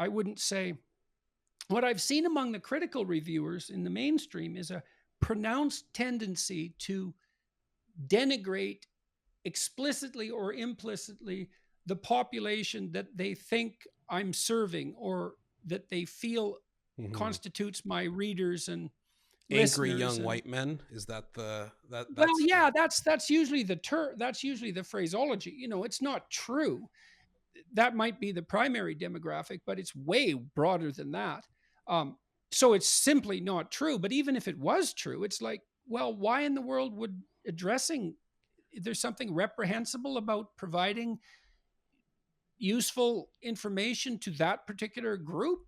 I wouldn't say. What I've seen among the critical reviewers in the mainstream is a pronounced tendency to denigrate explicitly or implicitly the population that they think I'm serving or that they feel constitutes my readers and Angry listeners. young And white men, is that well, that's yeah, that's usually the that's usually the phraseology. It's not true. That might be the primary demographic, but it's way broader than that. So it's simply not true. But even if it was true, it's like, well, why in the world would addressing, there's something reprehensible about providing useful information to that particular group?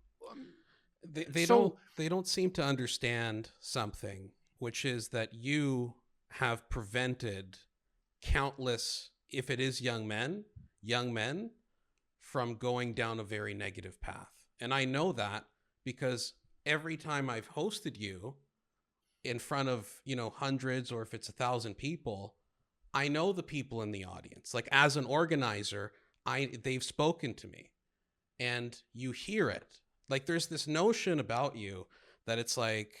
So they don't seem to understand something, which is that you have prevented countless, if it is young men from going down a very negative path. And I know that because every time I've hosted you in front of, hundreds, or if it's 1,000 people, I know the people in the audience. Like, as an organizer, they've spoken to me, and you hear it. Like, there's this notion about you that it's like,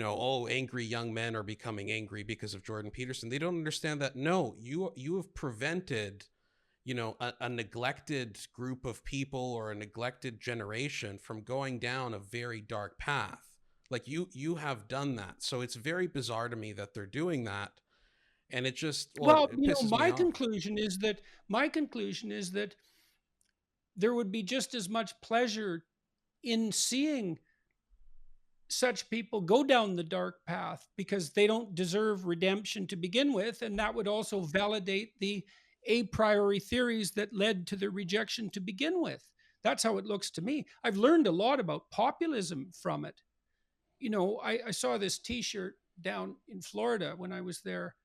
oh, angry young men are becoming angry because of Jordan Peterson. They don't understand that. No, you have prevented, a neglected group of people or a neglected generation from going down a very dark path. Like, you have done that. So it's very bizarre to me that they're doing that. And it just, it pisses me my off. conclusion is that there would be just as much pleasure in seeing such people go down the dark path because they don't deserve redemption to begin with. And that would also validate the a priori theories that led to their rejection to begin with. That's how it looks to me. I've learned a lot about populism from it. I saw this T-shirt down in Florida when I was there,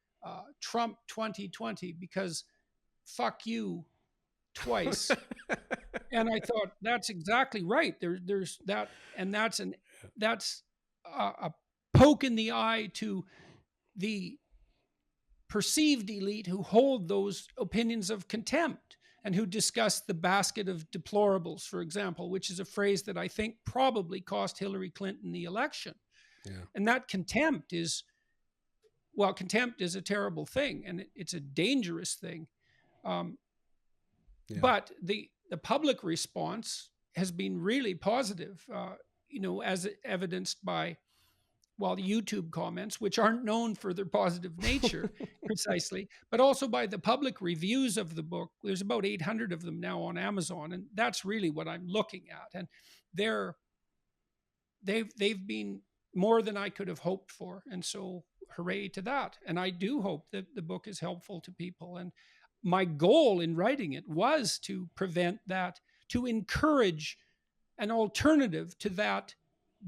Trump 2020, because fuck you twice. And I thought, that's exactly right. There's that, and that's a poke in the eye to the perceived elite who hold those opinions of contempt and who discuss the basket of deplorables, for example, which is a phrase that I think probably cost Hillary Clinton the election. Yeah. And that contempt is a terrible thing, and it's a dangerous thing. But the public response has been really positive, as evidenced by, YouTube comments, which aren't known for their positive nature precisely, but also by the public reviews of the book. There's about 800 of them now on Amazon, and that's really what I'm looking at. And they've been more than I could have hoped for, and so hooray to that. And I do hope that the book is helpful to people. And my goal in writing it was to prevent that, to encourage an alternative to that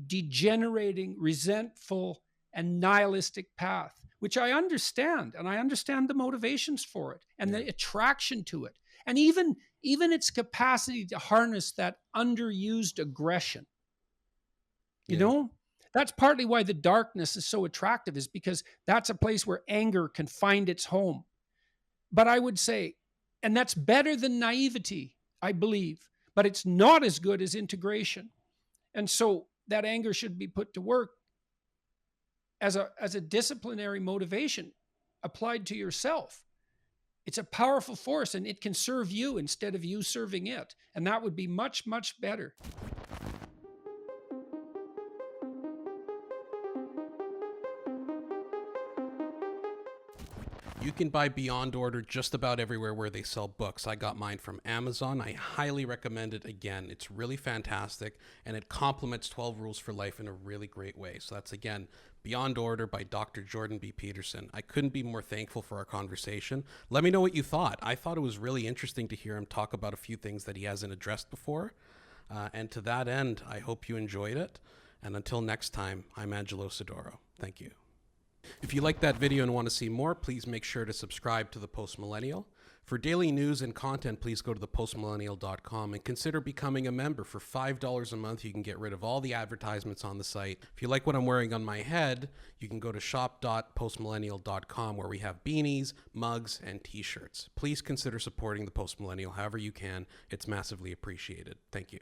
degenerating, resentful, and nihilistic path, which I understand, and I understand the motivations for it and the attraction to it, and even its capacity to harness that underused aggression. That's partly why the darkness is so attractive, is because that's a place where anger can find its home. But I would say, and that's better than naivety, I believe, but it's not as good as integration. And so that anger should be put to work as a disciplinary motivation applied to yourself. It's a powerful force, and it can serve you instead of you serving it. And that would be much, much better. You can buy Beyond Order just about everywhere where they sell books. I got mine from Amazon. I highly recommend it again. It's really fantastic, and it complements 12 Rules for Life in a really great way. So that's, again, Beyond Order by Dr. Jordan B. Peterson. I couldn't be more thankful for our conversation. Let me know what you thought. I thought it was really interesting to hear him talk about a few things that he hasn't addressed before. And to that end, I hope you enjoyed it. And until next time, I'm Angelo Sidoro. Thank you. If you like that video and want to see more, please make sure to subscribe to the Post Millennial. For daily news and content, please go to thepostmillennial.com and consider becoming a member. For $5 a month, you can get rid of all the advertisements on the site. If you like what I'm wearing on my head, you can go to shop.postmillennial.com, where we have beanies, mugs, and t-shirts. Please consider supporting the Post Millennial however you can. It's massively appreciated. Thank you.